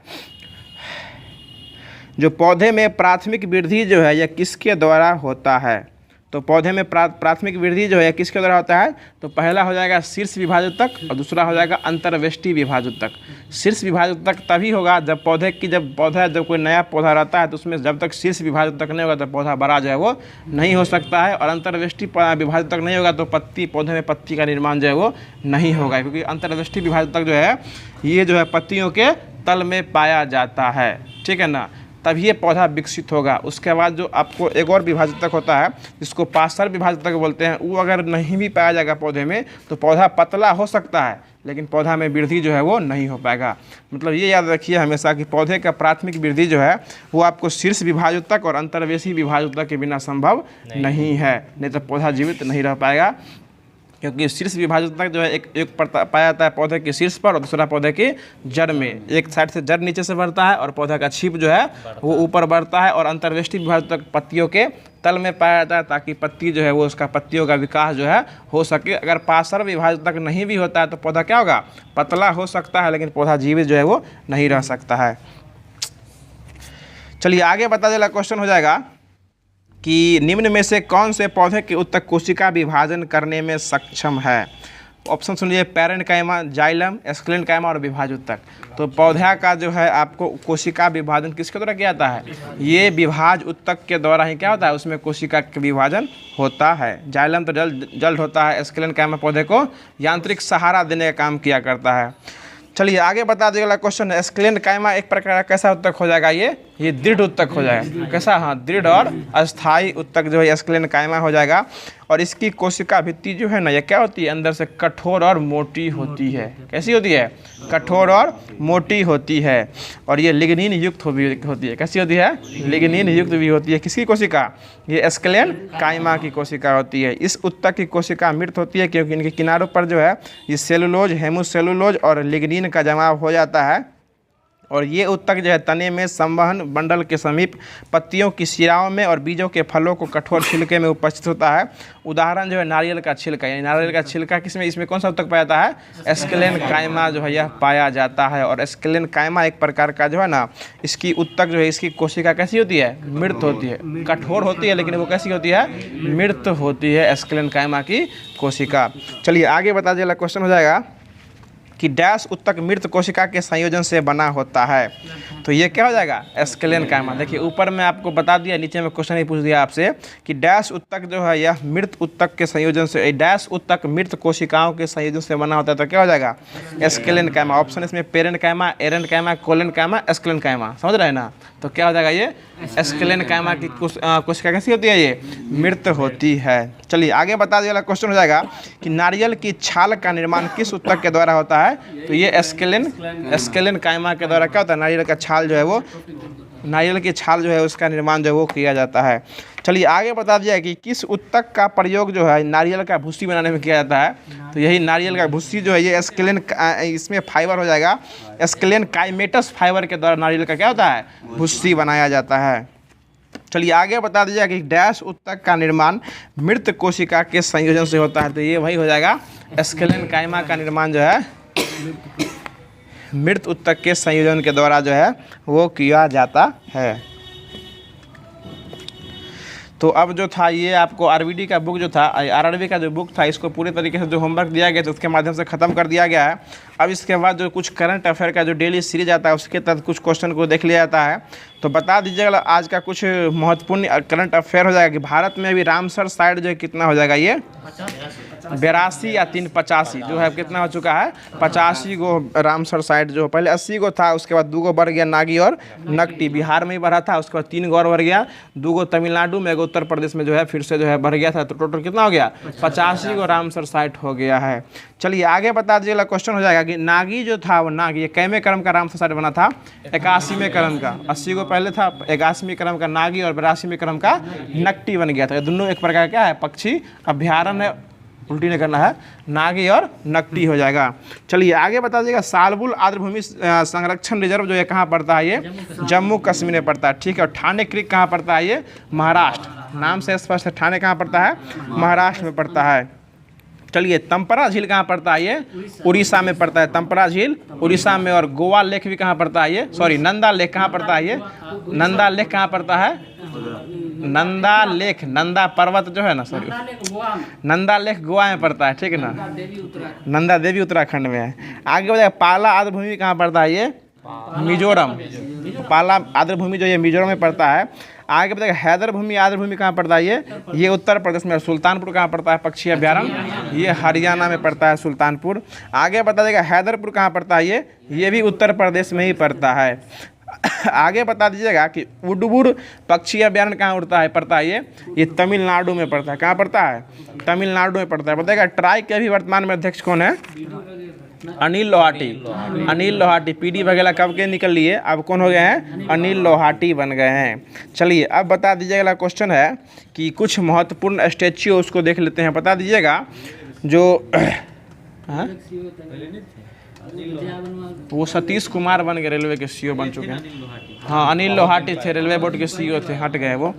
जो पौधे में प्राथमिक वृद्धि जो है यह किसके द्वारा होता है। तो पौधे में प्राथमिक वृद्धि जो है किसके द्वारा होता है, तो पहला हो जाएगा शीर्ष विभाज उत्तक और दूसरा हो जाएगा अंतर्वेष्टि विभाज उत्तक। शीर्ष विभाज उत्तक तभी होगा जब जब कोई नया पौधा रहता है तो उसमें जब तक शीर्ष विभाज उत्तक नहीं होगा तो पौधा बड़ा जो है वो नहीं हो सकता है, और अंतर्वेष्टि विभाज उत्तक नहीं होगा तो पौधे में पत्ती का निर्माण जो है वो नहीं होगा, क्योंकि अंतर्वेष्टि विभाज उत्तक जो है ये जो है पत्तियों के तल में पाया जाता है, ठीक है ना, तभी ये पौधा विकसित होगा। उसके बाद जो आपको एक और विभाज उत्तक होता है जिसको पार्श्व विभाज उत्तक बोलते हैं, वो अगर नहीं भी पाया जाएगा पौधे में तो पौधा पतला हो सकता है लेकिन पौधा में वृद्धि जो है वो नहीं हो पाएगा। मतलब ये याद रखिए हमेशा कि पौधे का प्राथमिक वृद्धि जो है वो आपको शीर्ष विभाज उत्तक और अंतर्वेशी विभाज उत्तक के बिना संभव नहीं है, नहीं तो पौधा जीवित नहीं रह पाएगा। क्योंकि शीर्ष विभाज उत्तक जो है एक पाया जाता है पौधे के शीर्ष पर और दूसरा पौधे के जड़ में। एक साइड से जड़ नीचे से बढ़ता है और पौधा का छिप जो है वो ऊपर बढ़ता है, और अंतर्वेष्टि विभाज उत्तक पत्तियों के तल में पाया जाता है ताकि पत्ती जो है वो उसका पत्तियों का विकास जो है हो सके। अगर पार्श्व विभाज उत्तक नहीं भी होता है तो पौधा क्या होगा, पतला हो सकता है लेकिन पौधा जीवित जो है वो नहीं रह सकता है। चलिए आगे बता देगा। क्वेश्चन हो जाएगा कि निम्न में से कौन से पौधे के उत्तक कोशिका विभाजन करने में सक्षम है। ऑप्शन सुन लीजिए, पैरेन्काइमा, जाइलम, एस्क्लेन्काइमा और विभाज उत्तक। तो पौधा का जो है आपको कोशिका विभाजन किसके द्वारा किया जाता है, ये विभाज उत्तक के द्वारा ही क्या होता है, उसमें कोशिका का विभाजन होता है। जाइलम तो जल्द होता है, एस्क्लेन्काइमा पौधे को यांत्रिक सहारा देने का काम किया करता है। चलिए आगे बता दिए। अगला क्वेश्चन है एस्क्लेन्काइमा एक प्रकार का कैसा उत्तक हो जाएगा, ये दृढ़ उत्तक हो जाएगा। कैसा, हाँ, दृढ़ और अस्थायी उत्तक जो है एस्क्लेन्काइमा हो जाएगा। और इसकी कोशिका भित्ति जो है ना, ये क्या होती है, अंदर से कठोर और मोटी होती है। कैसी होती है, कठोर और मोटी होती है। और ये लिग्निन युक्त होती है। कैसी होती है, लिग्निन युक्त भी होती है। किसकी कोशिका, ये एस्क्लेन्काइमा की कोशिका होती है। इस उत्तक की कोशिका मृत होती है क्योंकि इनके किनारों पर जो है ये सेलुलोज, हेमोसेलुलोज और लिग्निन का जमाव हो जाता है। और ये उत्तक जो है तने में संवहन मंडल के समीप पत्तियों की शिराओं में और बीजों के फलों को कठोर छिलके में उपस्थित होता है। उदाहरण जो है नारियल का छिलका, यानी नारियल का छिलका किसमें, इसमें कौन सा उत्तक पाया जाता है, एस्क्लेन्काइमा जो है यह पाया जाता है। और एस्क्लेन्काइमा एक प्रकार का जो है ना, इसकी उत्तक जो है इसकी कोशिका कैसी होती है, मृत होती है। कठोर होती है लेकिन वो कैसी होती है, मृत होती है एस्क्लेन्काइमा की कोशिका। चलिए आगे बता दीजिए। क्वेश्चन हो जाएगा कि डैश उत्तक मृत कोशिका के संयोजन से बना होता है। तो ये क्या हो जाएगा? एस्केलेन कायमा। देखिए ऊपर में आपको बता दिया, नीचे में क्वेश्चन ही पूछ दिया आपसे कि डैश उत्तक जो है यह मृत उत्तक के संयोजन से, डैश उत्तक मृत कोशिकाओं के संयोजन से बना होता है। तो क्या हो जाएगा? एस्केलेन कायमा। ऑप्शन इसमें पेरेंट कायमा, एरेंट कायमा, कोलन कायमा, एस्केलेन कायमा। समझ रहे हैं ना? तो क्या हो जाएगा? ये एस्केलेन कायमा की कोशिका कैसी होती है? ये मृत होती है। चलिए आगे बता दिया। क्वेश्चन हो जाएगा कि नारियल की छाल का निर्माण किस उत्तक के द्वारा होता है? तो ये एस्केलेन कायमा के द्वारा क्या होता है? नारियल का छाल जो है वो, नारियल की छाल जो है उसका निर्माण जो है वो किया जाता है। चलिए आगे बता दिया कि किस उत्तक का प्रयोग जो है नारियल का भूसी बनाने में किया जाता है? तो यही नारियल का भूसी जो है ये एस्केलेन, इसमें फाइबर हो जाएगा एस्केलेन काइमेटस फाइबर के द्वारा नारियल का क्या होता है? भूसी बनाया जाता है। चलिए आगे बता दीजिए कि डैश उत्तक का निर्माण मृत कोशिका के संयोजन से होता है। तो ये वही हो जाएगा, एस्केलेन कायमा का निर्माण जो है मृत उत्तक के संयोजन के द्वारा जो है वो किया जाता है। तो अब जो था ये आपको आरबीडी का बुक जो था, आरआरबी का जो बुक था, इसको पूरे तरीके से जो होमवर्क दिया गया था उसके माध्यम से ख़त्म कर दिया गया है। अब इसके बाद जो कुछ करंट अफेयर का जो डेली सीरीज आता है उसके तहत कुछ क्वेश्चन को देख लिया जाता है। तो बता दीजिएगा आज का कुछ महत्वपूर्ण करंट अफेयर हो जाएगा कि भारत में अभी रामसर साइट जो है कितना हो जाएगा? ये 82 या 385 जो है कितना हो चुका है? 85 गो रामसर साइट जो पहले 80 गो था, उसके बाद 2 गो बढ़ गया नागी और नकटी, बिहार में ही बढ़ा था। उसके बाद 3 गो और बढ़ गया, 2 गो तमिलनाडु में, 1 गो उत्तर प्रदेश में जो है फिर से जो है बढ़ गया था। तो टोटल कितना हो गया? 85 गो रामसर साइट हो गया है। चलिए आगे बता दीजिएगा। क्वेश्चन हो जाएगा कि नागी जो था वो नागी ये कैमे क्रम का रामसर साइट बना था? 81वें क्रम का। 80 गो पहले था, 81वें क्रम का नागी और 82वें क्रम का नकटी बन गया था। दोनों एक प्रकार क्या है? पक्षी अभ्यारण्य, उल्टी नहीं करना है, नागी और नकटी हो जाएगा। चलिए आगे बता दीजिएगा। सालबुल आर्द्रभूमि संरक्षण रिजर्व जो है कहाँ पड़ता है? ये जम्मू कश्मीर में पड़ता है। ठीक है। और ठाणे क्रीक कहाँ पड़ता है? ये महाराष्ट्र। नाम से स्पष्ट है, ठाणे कहाँ पड़ता है? महाराष्ट्र में पड़ता है। चलिए तंपरा झील कहाँ पड़ता है? ये उड़ीसा में पड़ता है। तंपरा झील उड़ीसा में। और गोवा लेक भी कहाँ पड़ता है? ये सॉरी नंदा लेक कहाँ पड़ता है? ये नंदा लेक कहाँ पड़ता है? नंदा लेक, नंदा पर्वत जो है ना, सॉरी नंदा लेक गोवा में पड़ता है। ठीक है ना? नंदा देवी उत्तराखंड में है। आगे बताइए पाला आर्द्रभूमि कहाँ पड़ता है? ये मिजोरम। पाला आर्द्रभूमि जो ये मिजोरम में पड़ता है। आगे बताइए हैदर भूमि आर्द्रभूमि कहाँ पड़ता है? ये उत्तर प्रदेश में। सुल्तानपुर कहाँ पड़ता है? पक्षी अभ्यारण्य, ये हरियाणा में पड़ता है सुल्तानपुर। आगे बता देगा हैदरपुर कहाँ पड़ता है? ये भी उत्तर प्रदेश में ही पड़ता है। आगे बता दीजिएगा कि उडुबुर पक्षी अभ्यारण्य कहाँ पड़ता है? ये तमिलनाडु में पड़ता है। कहाँ पड़ता है? तमिलनाडु में पड़ता है। बताएगा ट्राई के अभी वर्तमान में अध्यक्ष कौन है? अनिल लोहाटी। अनिल लोहाटी। पीडी वगैरह कब के निकल लिए, अब कौन हो गए हैं? अनिल लोहाटी बन गए हैं। चलिए अब बता दीजिएगा। क्वेश्चन है कि कुछ महत्वपूर्ण स्टैच्यू उसको देख लेते हैं। बता दीजिएगा जो वो सतीश कुमार बन गए, रेलवे के सीईओ बन चुके हैं। हाँ अनिल लोहाटी थे, रेलवे बोर्ड के सीईओ थे, हट गए वो।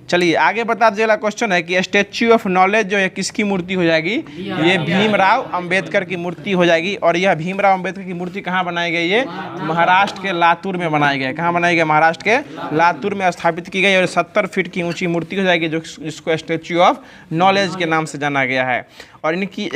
चलिए आगे बता दीजिएगा। क्वेश्चन है कि स्टैच्यू ऑफ नॉलेज जो है किसकी मूर्ति हो जाएगी? ये भीमराव अंबेडकर की मूर्ति हो जाएगी। और यह भीमराव अंबेडकर की मूर्ति कहाँ बनाई गई? ये महाराष्ट्र के लातूर में बनाई गई। कहाँ बनाई गई? महाराष्ट्र के लातूर में स्थापित की गई। और 70 फीट की ऊंची मूर्ति हो जाएगी जो इसको स्टैच्यू ऑफ नॉलेज के नाम से जाना गया है। और इनकी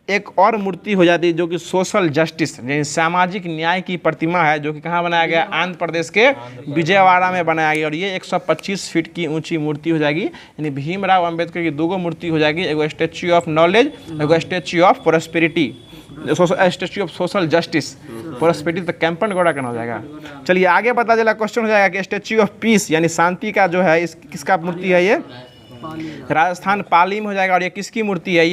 एक और मूर्ति हो जाती है जो कि सोशल जस्टिस यानी सामाजिक न्याय की प्रतिमा है, जो कि कहाँ बनाया गया? आंध्र प्रदेश के विजयवाड़ा में बनाया गया। और ये 125 फीट की ऊंची मूर्ति हो जाएगी। यानी भीमराव अंबेडकर की 2 मूर्ति हो जाएगी, एगो स्टैच्यू ऑफ नॉलेज, एगो statue of prosperity, statue of social justice. Prosperity तो कैंपन गौड़ा का हो जाएगा। चलिए आगे बता चला। क्वेश्चन हो जाएगा कि स्टैच्यू ऑफ पीस यानी शांति का जो है किसका मूर्ति है? ये राजस्थान पाली में हो जाएगा। और ये किसकी मूर्ति है?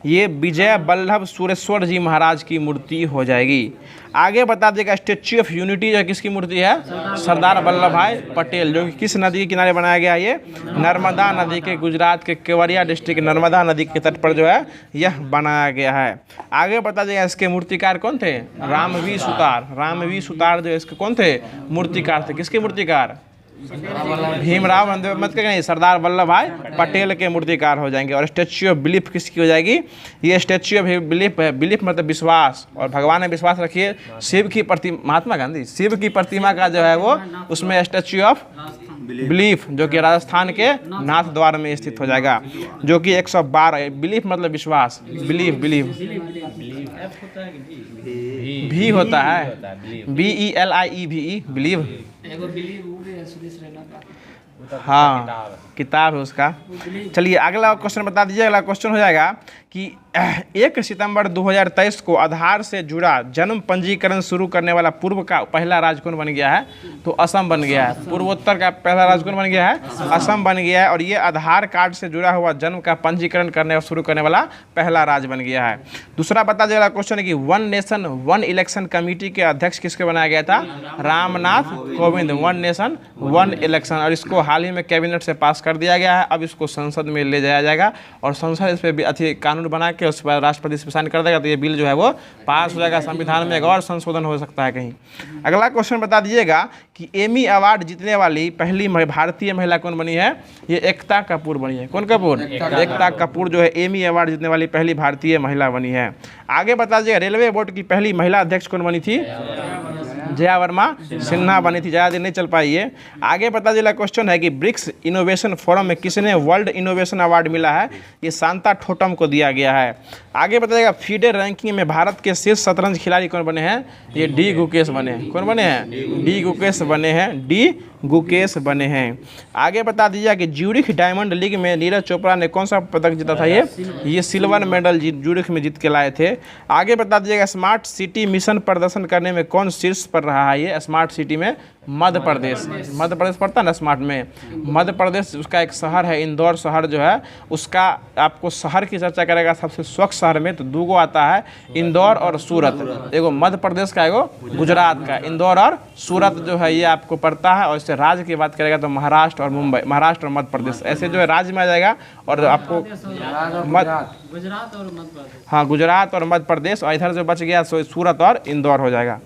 ये विजय वल्लभ सुरेश्वर जी महाराज की मूर्ति हो जाएगी। आगे बता देगा स्टैच्यू ऑफ यूनिटी जो किसकी मूर्ति है? सरदार वल्लभ भाई पटेल, जो कि किस नदी के किनारे बनाया गया? ये नर्मदा नदी के, गुजरात के केवड़िया डिस्ट्रिक्ट नर्मदा नदी के तट पर जो है यह बनाया गया है। आगे बता देगा इसके मूर्तिकार कौन थे? रामवी सुतार। रामवी सुतार जो इसके कौन थे? मूर्तिकार थे। किसके मूर्तिकार? भीमराव अंबेडकर नहीं, सरदार वल्लभ भाई पटेल के मूर्तिकार हो जाएंगे। और स्टैच्यू ऑफ बिलीफ किसकी हो जाएगी? ये स्टैच्यू ऑफ बिलीफ है। बिलीफ मतलब विश्वास, और भगवान में विश्वास रखिए। शिव की प्रतिमा, महात्मा गांधी शिव की प्रतिमा का जो है वो उसमें स्टैच्यू ऑफ बिलीफ, जो कि राजस्थान के नाथ द्वार में स्थित हो जाएगा, जो कि 112। बिलीफ मतलब विश्वास, बिलीफ बिलीफ भी होता है, BELIEVE बिलीव। हाँ किताब है उसका। चलिए अगला क्वेश्चन बता दीजिए। अगला क्वेश्चन हो जाएगा कि 1 सितंबर 2023 को आधार से जुड़ा जन्म पंजीकरण शुरू करने वाला पूर्व का पहला राज्य कौन बन गया है? तो असम बन गया है। पूर्वोत्तर का पहला राज्य कौन बन गया है? असम बन गया है। और ये आधार कार्ड से जुड़ा हुआ जन्म का पंजीकरण करने और शुरू करने वाला पहला राज्य बन गया है। दूसरा बता दीजिए। अगला क्वेश्चन है कि one nation one election committee के अध्यक्ष किसके बनाया गया था? Ramnath Kovind. One nation one election, और इसको हाल ही में कैबिनेट से पास कर दिया गया है। अब इसको संसद में ले जाया जाएगा और संसद इस पर अच्छी कानून बना के उस पर राष्ट्रपति से साइन कर देगा, तो ये बिल जो है वो पास हो जाएगा। संविधान में एक और संशोधन हो सकता है कहीं। अगला क्वेश्चन बता दीजिएगा कि एमी अवार्ड जीतने वाली पहली भारतीय महिला कौन बनी है? ये एकता कपूर बनी है। कौन कपूर? एकता कपूर जो है एमी अवार्ड जीतने वाली पहली भारतीय महिला बनी है। आगे बता दीजिएगा रेलवे बोर्ड की पहली महिला अध्यक्ष कौन बनी थी? जया वर्मा सिन्हा बनी थी। ज़्यादा दिन नहीं चल पाई है। आगे पता चला क्वेश्चन है कि ब्रिक्स इनोवेशन फोरम में किसने वर्ल्ड इनोवेशन अवार्ड मिला है? ये शांता ठोटम को दिया गया है। आगे बताइएगा फीडे रैंकिंग में भारत के शीर्ष शतरंज खिलाड़ी कौन बने हैं? ये डी गुकेश बने हैं। कौन बने हैं? डी गुकेश बने हैं। डी गुकेश बने हैं। आगे बता दीजिए कि ज्यूरिख डायमंड लीग में नीरज चोपड़ा ने कौन सा पदक जीता था? ये सिल्वर मेडल ज्यूरिख में जीत के लाए थे। आगे बता दीजिएगा स्मार्ट सिटी मिशन प्रदर्शन करने में कौन शीर्ष पर रहा है? ये स्मार्ट सिटी में मध्य प्रदेश। मध्य प्रदेश पड़ता है ना स्मार्ट में। मध्य प्रदेश उसका एक शहर है इंदौर शहर जो है, उसका आपको शहर की चर्चा करेगा सबसे स्वच्छ शहर में तो दो आता है, इंदौर और सूरत। एगो मध्य प्रदेश का, एगो गुजरात का। इंदौर और सूरत जो है ये आपको पड़ता है। और इससे राज्य की बात करेगा तो महाराष्ट्र और मुंबई, महाराष्ट्र और मध्य प्रदेश ऐसे जो है राज्य में आ जाएगा। और आपको गुजरात और मध्य प्रदेश, हाँ गुजरात और मध्य प्रदेश, और इधर जो बच गया सो सूरत और इंदौर हो जाएगा।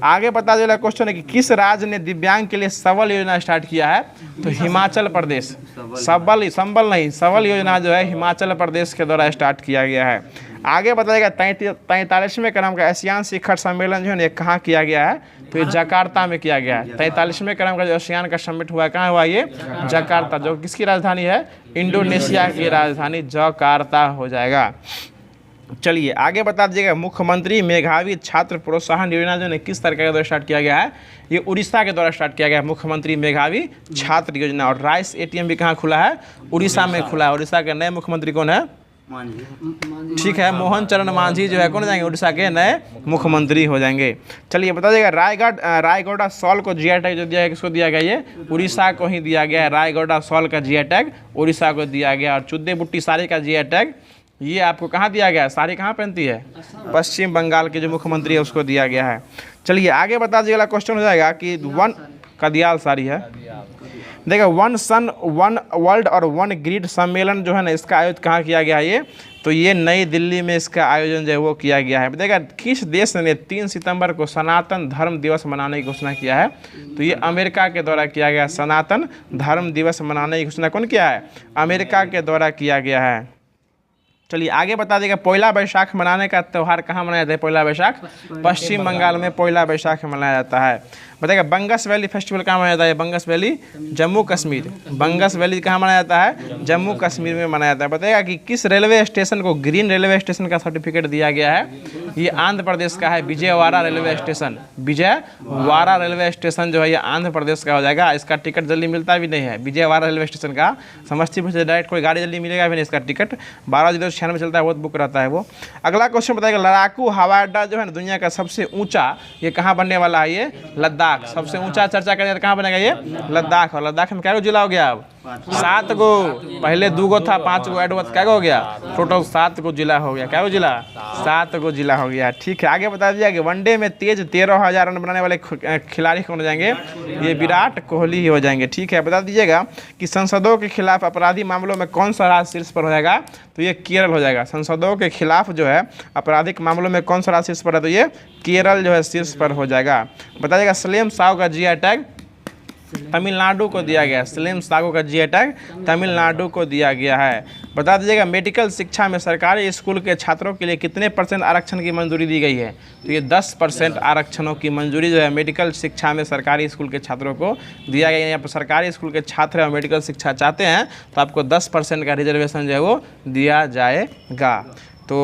आगे बता देगा क्वेश्चन है कि किस राज्य ने दिव्यांग के लिए सबल योजना स्टार्ट किया है? तो हिमाचल प्रदेश। संबल नहीं, सबल योजना जो है हिमाचल प्रदेश के द्वारा स्टार्ट किया गया है। आगे बताएगा 43वें क्रम का एशियान शिखर सम्मेलन जो है ना कहाँ किया गया है? तो ये जकार्ता में किया गया है। 43वें क्रम का जो एशियान का समिट हुआ है कहाँ हुआ? ये जकार्ता, जो किसकी राजधानी है? इंडोनेशिया की राजधानी जकार्ता हो जाएगा। चलिए आगे बता दीजिएगा मुख्यमंत्री मेधावी छात्र प्रोत्साहन योजना जो है किस तरह के द्वारा स्टार्ट किया गया है? ये उड़ीसा के द्वारा स्टार्ट किया गया है मुख्यमंत्री मेधावी छात्र योजना। और राइस ATM भी कहाँ खुला है? उड़ीसा में खुला है। उड़ीसा के नए मुख्यमंत्री कौन है? ठीक है, मोहन चरण मांझी जो है कौन जाएंगे? उड़ीसा के नए मुख्यमंत्री हो जाएंगे। चलिए बता दीजिएगा रायगढ़ सॉल को GI टैग जो दिया है किसको दिया गया? ये उड़ीसा को ही दिया गया है। रायगढ़ सॉल का GI टैग उड़ीसा को दिया गया। और चुद्दे बुट्टी साड़ी का GI टैग ये आपको कहाँ दिया गया है? साड़ी कहाँ पहनती है? पश्चिम बंगाल के जो मुख्यमंत्री है उसको दिया गया है। चलिए आगे बता दीजिए। अगला क्वेश्चन हो जाएगा कि वन कदियाल साड़ी है। देखिए वन सन वन वर्ल्ड और वन ग्रिड सम्मेलन जो है ना इसका आयोजन कहाँ किया गया है? ये तो ये नई दिल्ली में इसका आयोजन जो है वो किया गया है। देखिए किस देश ने 3 सितंबर को सनातन धर्म दिवस मनाने की घोषणा किया है? तो ये अमेरिका के द्वारा किया गया। सनातन धर्म दिवस मनाने की घोषणा कौन किया है? अमेरिका के द्वारा किया गया है। चलिए आगे बता देगा पहला बैसाख मनाने का त्यौहार कहाँ मनाया जाता है? पहला बैसाख पश्चिम बंगाल में पहला बैसाख मनाया जाता है। बताइएगा बंगस वैली फेस्टिवल कहाँ मनाया जाता है? बंगस वैली जम्मू कश्मीर। बंगस वैली कहाँ मनाया जाता है? जम्मू कश्मीर में मनाया जाता है। बताइएगा कि किस रेलवे स्टेशन को ग्रीन रेलवे स्टेशन का सर्टिफिकेट दिया गया है? ये आंध्र प्रदेश का है, Vijayawada railway station. Vijayawada railway station जो है ये आंध्र प्रदेश का हो जाएगा। इसका टिकट जल्दी मिलता भी नहीं है विजयवाड़ा रेलवे स्टेशन का। समस्तीपुर से डायरेक्ट कोई गाड़ी जल्दी मिलेगा भी नहीं। इसका टिकट 12:96 में चलता है, बहुत बुक रहता है वो। अगला क्वेश्चन बताइएगा लड़ाकू हवाई अड्डा जो है ना दुनिया का सबसे ऊँचा ये कहाँ बनने वाला है? ये लद्दाख। सबसे ऊंचा चर्चा करें तो कहाँ बनेगा? ये लद्दाख। और लद्दाख में क्या जिला हो गया? अब 7 गो। पहले 2 गो था, 5 गो ऐड हुआ, क्या हो गया? टोटल 7 गो जिला हो गया। क्या गो जिला? 7 गो जिला हो गया। ठीक है आगे बता दीजिए कि वनडे में तेज 13,000 रन बनाने वाले खिलाड़ी कौन हो जाएंगे? ये विराट कोहली ही हो जाएंगे। ठीक है बता दीजिएगा कि संसदों के खिलाफ अपराधी मामलों में कौन सा राज्य शीर्ष पर हो जाएगा? तो ये केरल हो जाएगा। संसदों के खिलाफ जो है आपराधिक मामलों में कौन सा राज्य शीर्ष पर है? तो ये केरल जो है शीर्ष पर हो जाएगा। बताइएगा सलेम साव का GI टैग तमिलनाडु को दिया गया है। सलीम सागो का जीआई टैग तमिलनाडु को दिया गया है। बता दीजिएगा मेडिकल शिक्षा में सरकारी स्कूल के छात्रों के लिए कितने % आरक्षण की मंजूरी दी गई है? तो ये 10% आरक्षणों की मंजूरी जो है मेडिकल शिक्षा में सरकारी स्कूल के छात्रों को दिया गया है। यहाँ पर सरकारी स्कूल के छात्र और मेडिकल शिक्षा चाहते हैं तो आपको 10% का रिजर्वेशन जो है वो दिया जाएगा। तो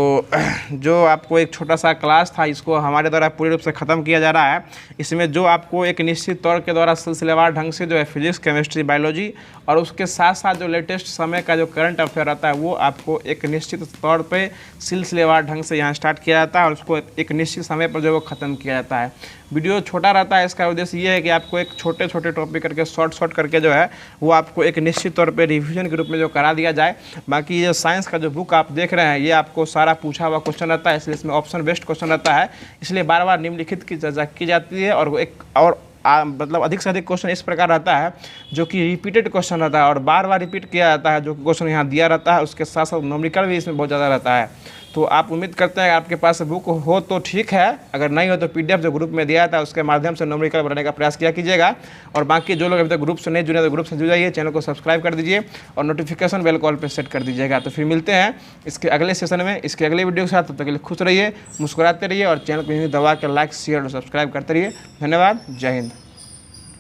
जो आपको एक छोटा सा क्लास था इसको हमारे द्वारा पूरी रूप से ख़त्म किया जा रहा है। इसमें जो आपको एक निश्चित तौर के द्वारा सिलसिलेवार ढंग से जो है फिजिक्स, केमिस्ट्री, बायोलॉजी और उसके साथ साथ जो लेटेस्ट समय का जो करंट अफेयर रहता है वो आपको एक निश्चित तौर पे सिलसिलेवार ढंग से यहाँ स्टार्ट किया जाता है और उसको एक निश्चित समय पर जो है वो ख़त्म किया जाता है। वीडियो छोटा रहता है, इसका उद्देश्य ये है कि आपको एक छोटे छोटे टॉपिक करके शॉर्ट करके जो है वो आपको एक निश्चित तौर पे रिवीजन के रूप में जो करा दिया जाए। बाकी ये साइंस का जो बुक आप देख रहे हैं ये आपको सारा पूछा हुआ क्वेश्चन रहता है, इसलिए इसमें ऑप्शन बेस्ड क्वेश्चन रहता है, इसलिए बार बार निम्नलिखित की चर्चा की जाती है। और एक और मतलब अधिक से अधिक क्वेश्चन इस प्रकार रहता है जो कि रिपीटेड क्वेश्चन रहता है और बार बार रिपीट किया जाता है। जो क्वेश्चन यहाँ दिया रहता है उसके साथ साथ न्यूमेरिकल भी इसमें बहुत ज़्यादा रहता है। तो आप उम्मीद करते हैं आपके पास बुक हो तो ठीक है, अगर नहीं हो तो PDF जो ग्रुप में दिया था उसके माध्यम से न्यूमेरिकल बनाने का प्रयास किया कीजिएगा। और बाकी जो लोग अभी तक ग्रुप से नहीं जुड़े तो ग्रुप से जुड़ जाइए, चैनल को सब्सक्राइब कर दीजिए और नोटिफिकेशन बेल कॉल पर सेट कर दीजिएगा। तो फिर मिलते हैं इसके अगले सेशन में, इसके अगले वीडियो के साथ। तब तक के लिए खुश रहिए, मुस्कुराते रहिए और चैनल को दबा के लाइक, शेयर और सब्सक्राइब करते रहिए। धन्यवाद, जय हिंद।